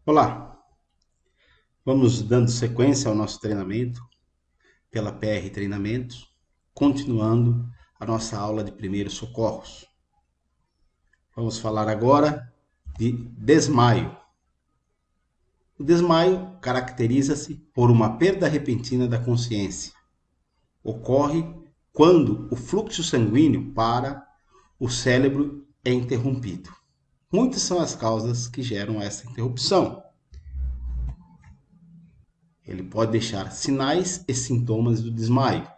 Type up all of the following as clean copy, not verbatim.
Olá, vamos dando sequência ao nosso treinamento pela PR Treinamentos, continuando a nossa aula de primeiros socorros. Vamos falar agora de desmaio. O desmaio caracteriza-se por uma perda repentina da consciência. Ocorre quando o fluxo sanguíneo para o cérebro é interrompido. Muitas são as causas que geram essa interrupção. Ele pode deixar sinais e sintomas do desmaio.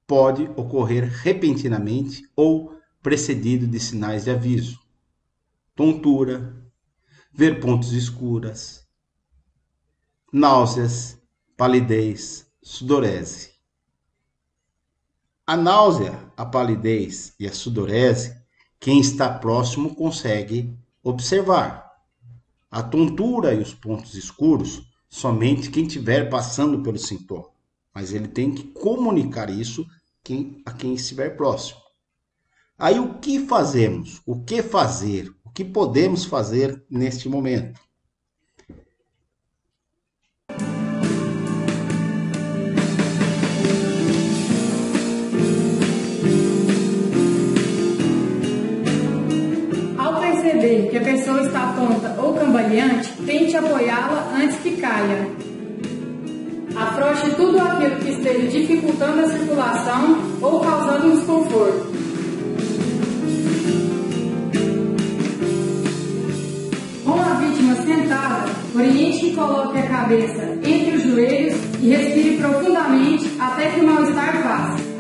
Pode ocorrer repentinamente ou precedido de sinais de aviso. Tontura, ver pontos escuros, náuseas, palidez, sudorese. A náusea, a palidez e a sudorese, quem está próximo consegue observar. A tontura e os pontos escuros, somente quem estiver passando pelo sintoma. Mas ele tem que comunicar isso a quem estiver próximo. Aí o que fazemos? O que fazer? O que podemos fazer neste momento? Ao perceber que a pessoa está tonta ou cambaleante, tente apoiá-la antes que caia. Afrouxe tudo aquilo que esteja dificultando a circulação ou causando um desconforto. Com a vítima sentada, oriente que coloque a cabeça entre os joelhos e respire profundamente até que o mal-estar passe.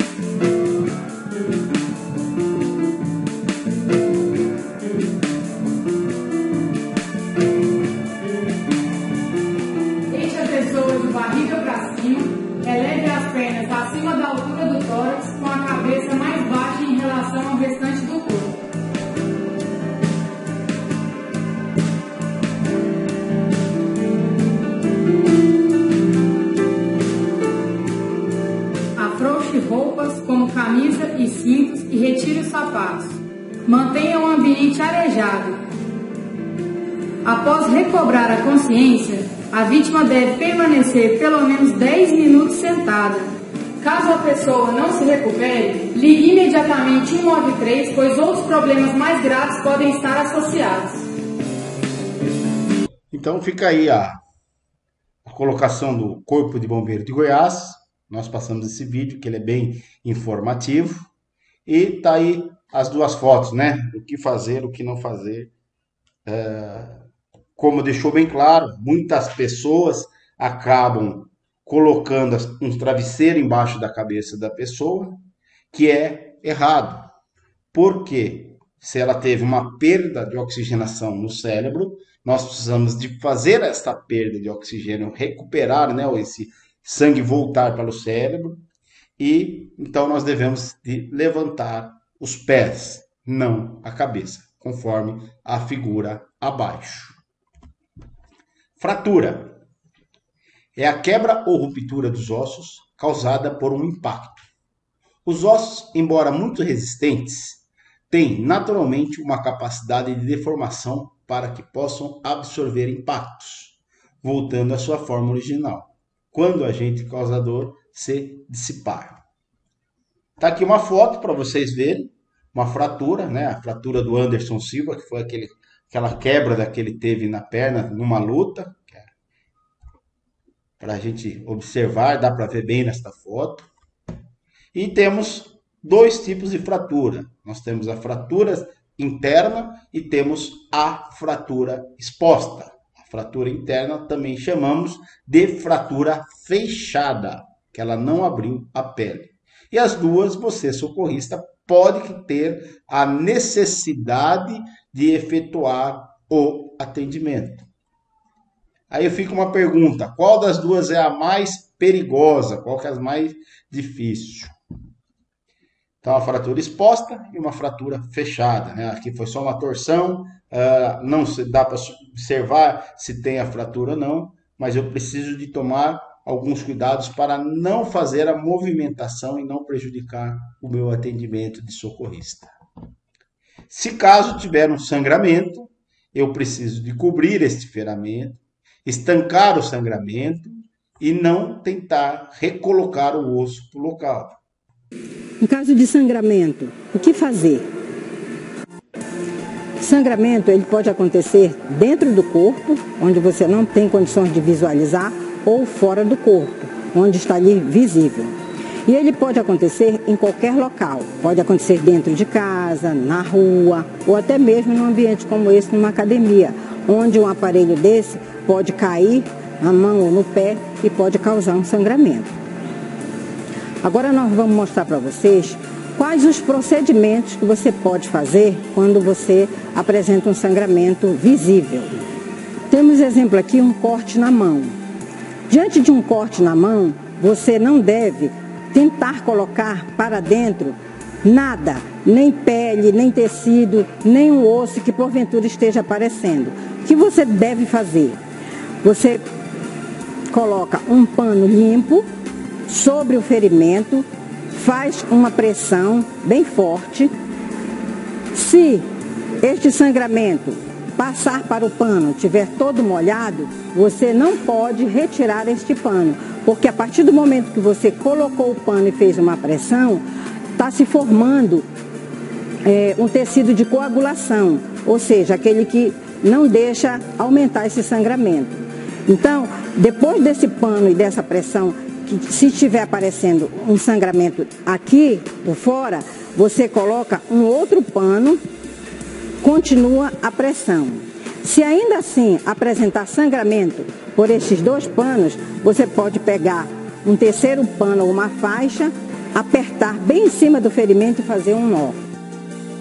Deixe a pessoa de barriga para cima, eleve as pernas acima da altura do tórax com a cabeça mais baixa em relação ao restante do corpo. Afrouxe roupas como camisa e cintos e retire os sapatos. Mantenha o ambiente arejado. Após recobrar a consciência, a vítima deve permanecer pelo menos 10 minutos sentada. Caso a pessoa não se recupere, ligue imediatamente 193, pois outros problemas mais graves podem estar associados. Então fica aí a colocação do Corpo de Bombeiro de Goiás. Nós passamos esse vídeo, que ele é bem informativo. E tá aí as duas fotos, né? O que fazer, o que não fazer. Como deixou bem claro, muitas pessoas acabam colocando um travesseiro embaixo da cabeça da pessoa, que é errado. Porque se ela teve uma perda de oxigenação no cérebro, nós precisamos de fazer essa perda de oxigênio, recuperar, né, esse sangue voltar para o cérebro, e então nós devemos de levantar os pés, não a cabeça, conforme a figura abaixo. Fratura é a quebra ou ruptura dos ossos causada por um impacto. Os ossos, embora muito resistentes, têm naturalmente uma capacidade de deformação para que possam absorver impactos, voltando à sua forma original, quando o agente causador se dissipar. Está aqui uma foto para vocês verem, uma fratura, né? A fratura do Anderson Silva, que foi aquela quebra que ele teve na perna numa luta, para a gente observar, dá para ver bem nesta foto. E temos dois tipos de fratura. Nós temos a fratura interna e temos a fratura exposta. A fratura interna também chamamos de fratura fechada, que ela não abriu a pele. E as duas, você, socorrista, pode ter a necessidade de efetuar o atendimento. Aí fica uma pergunta, qual das duas é a mais perigosa? Qual que é a mais difícil? Então, a fratura exposta e uma fratura fechada, né? Aqui foi só uma torção, não dá para observar se tem a fratura ou não, mas eu preciso de tomar alguns cuidados para não fazer a movimentação e não prejudicar o meu atendimento de socorrista. Se caso tiver um sangramento eu preciso de cobrir este ferimento, estancar o sangramento e não tentar recolocar o osso para o local. Em caso de sangramento, o que fazer? Sangramento ele pode acontecer dentro do corpo, onde você não tem condições de visualizar, ou fora do corpo, onde está ali visível. E ele pode acontecer em qualquer local. Pode acontecer dentro de casa, na rua, ou até mesmo num ambiente como esse, numa academia, onde um aparelho desse pode cair na mão ou no pé e pode causar um sangramento. Agora nós vamos mostrar para vocês quais os procedimentos que você pode fazer quando você apresenta um sangramento visível. Temos exemplo aqui, um corte na mão. Diante de um corte na mão, você não deve tentar colocar para dentro nada, nem pele, nem tecido, nem um osso que porventura esteja aparecendo. O que você deve fazer? Você coloca um pano limpo sobre o ferimento, faz uma pressão bem forte. Se este sangramento passar para o pano, tiver todo molhado, você não pode retirar este pano, porque a partir do momento que você colocou o pano e fez uma pressão, está se formando um tecido de coagulação, ou seja, aquele que não deixa aumentar esse sangramento. Então, depois desse pano e dessa pressão, que se estiver aparecendo um sangramento aqui por fora, você coloca um outro pano, continua a pressão. Se ainda assim apresentar sangramento por esses dois panos, você pode pegar um terceiro pano ou uma faixa, apertar bem em cima do ferimento e fazer um nó.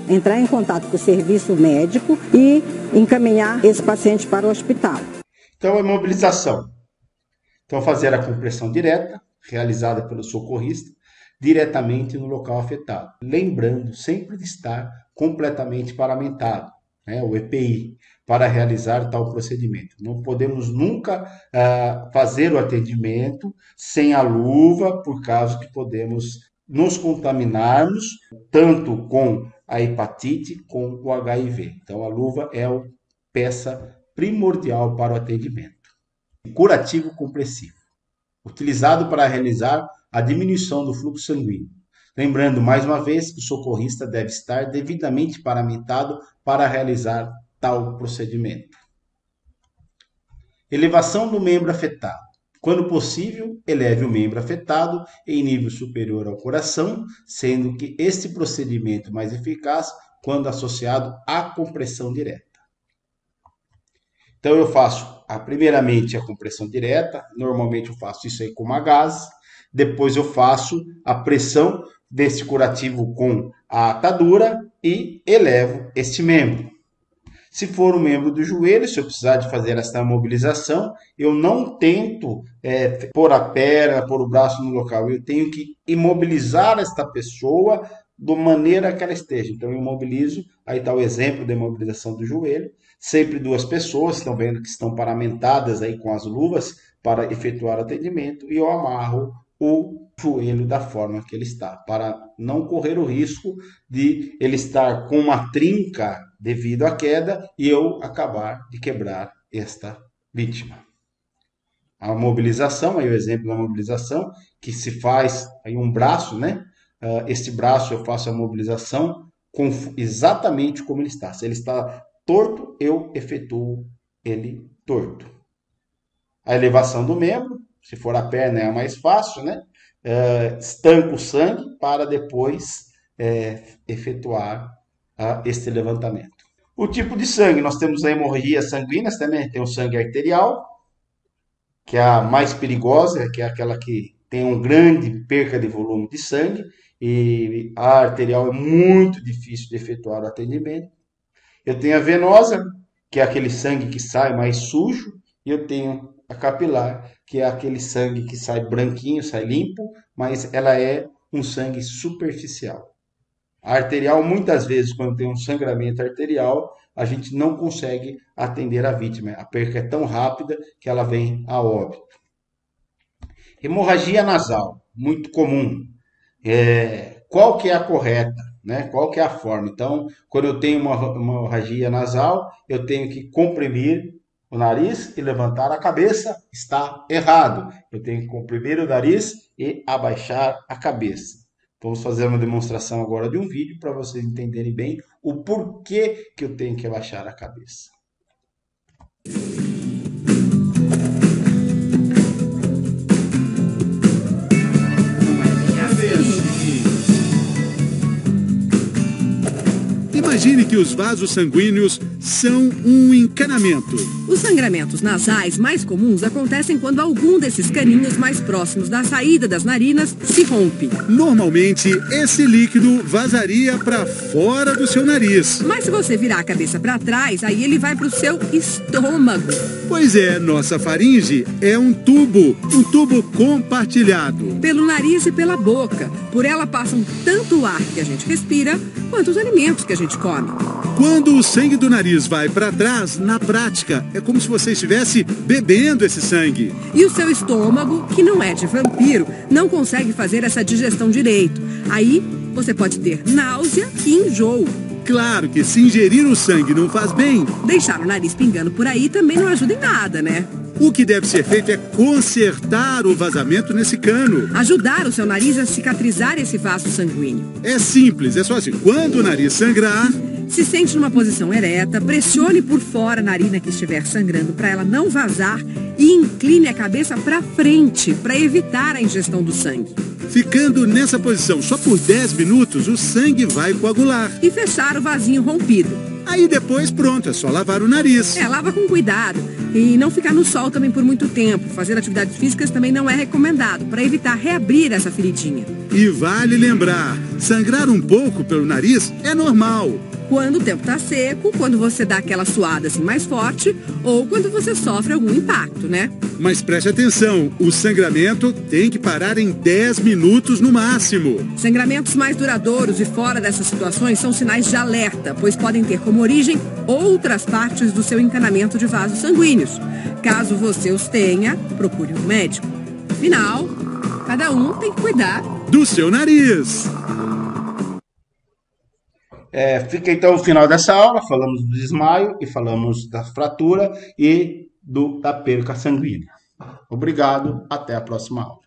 Entrar em contato com o serviço médico e encaminhar esse paciente para o hospital. Então, a imobilização. Então, fazer a compressão direta, realizada pelo socorrista, diretamente no local afetado. Lembrando sempre de estar completamente paramentado, né, o EPI, para realizar tal procedimento. Não podemos nunca fazer o atendimento sem a luva, por causa que podemos nos contaminarmos tanto com a hepatite como o HIV. Então, a luva é a peça primordial para o atendimento. Curativo compressivo, utilizado para realizar a diminuição do fluxo sanguíneo. Lembrando, mais uma vez, que o socorrista deve estar devidamente paramentado para realizar tal procedimento. Elevação do membro afetado. Quando possível, eleve o membro afetado em nível superior ao coração, sendo que este procedimento é mais eficaz quando associado à compressão direta. Então, eu faço, primeiramente, a compressão direta. Normalmente, eu faço isso aí com uma gás. Depois, eu faço a pressão desse curativo com a atadura e elevo este membro. Se for um membro do joelho, se eu precisar de fazer essa mobilização, eu não tento pôr a perna, pôr o braço no local. Eu tenho que imobilizar esta pessoa da maneira que ela esteja. Então, eu imobilizo. Aí está o exemplo da imobilização do joelho. Sempre duas pessoas, estão vendo que estão paramentadas aí com as luvas para efetuar o atendimento. E eu amarro o joelho da forma que ele está, para não correr o risco de ele estar com uma trinca devido à queda e eu acabar de quebrar esta vítima. A mobilização, aí o exemplo da mobilização, que se faz aí um braço, né? Este braço eu faço a mobilização exatamente como ele está. Se ele está torto, eu efetuo ele torto. A elevação do membro, se for a perna é a mais fácil, né? Estanco o sangue para depois efetuar este levantamento. O tipo de sangue, nós temos a hemorragia sanguínea, também tem o sangue arterial, que é a mais perigosa, que é aquela que tem uma grande perca de volume de sangue, e a arterial é muito difícil de efetuar o atendimento. Eu tenho a venosa, que é aquele sangue que sai mais sujo, e eu tenho a capilar, que é aquele sangue que sai branquinho, sai limpo, mas ela é um sangue superficial. A arterial, muitas vezes, quando tem um sangramento arterial, a gente não consegue atender a vítima. A perca é tão rápida que ela vem a óbito. Hemorragia nasal, muito comum. Qual que é a correta? né? Qual que é a forma? Então, quando eu tenho uma hemorragia nasal, eu tenho que comprimir o nariz e levantar a cabeça. Está errado. Eu tenho que comprimir o nariz e abaixar a cabeça. Vamos fazer uma demonstração agora de um vídeo para vocês entenderem bem o porquê que eu tenho que abaixar a cabeça. Imagine que os vasos sanguíneos são um encanamento. Os sangramentos nasais mais comuns acontecem quando algum desses caninhos mais próximos da saída das narinas se rompe. Normalmente, esse líquido vazaria para fora do seu nariz. Mas se você virar a cabeça para trás, aí ele vai para o seu estômago. Pois é, nossa faringe é um tubo compartilhado. Pelo nariz e pela boca. Por ela passam tanto o ar que a gente respira, quanto os alimentos que a gente come. Quando o sangue do nariz vai para trás, na prática, é como se você estivesse bebendo esse sangue. E o seu estômago, que não é de vampiro, não consegue fazer essa digestão direito. Aí, você pode ter náusea e enjoo. Claro que se ingerir o sangue não faz bem, deixar o nariz pingando por aí também não ajuda em nada, né? O que deve ser feito é consertar o vazamento nesse cano. Ajudar o seu nariz a cicatrizar esse vaso sanguíneo. É simples, é só assim. Quando o nariz sangrar, se sente numa posição ereta, pressione por fora a narina que estiver sangrando para ela não vazar e incline a cabeça para frente para evitar a ingestão do sangue. Ficando nessa posição só por 10 minutos, o sangue vai coagular. E fechar o vasinho rompido. Aí depois, pronto, é só lavar o nariz. Lava com cuidado. E não ficar no sol também por muito tempo. Fazer atividades físicas também não é recomendado, para evitar reabrir essa feridinha. E vale lembrar, sangrar um pouco pelo nariz é normal. Quando o tempo está seco, quando você dá aquela suada assim mais forte, ou quando você sofre algum impacto, né? Mas preste atenção, o sangramento tem que parar em 10 minutos no máximo. Sangramentos mais duradouros e fora dessas situações são sinais de alerta, pois podem ter como origem outras partes do seu encanamento de vasos sanguíneos. Caso você os tenha, procure um médico. Afinal, cada um tem que cuidar do seu nariz. Fica então o final dessa aula. Falamos do desmaio e falamos da fratura e da perca sanguínea. Obrigado, até a próxima aula.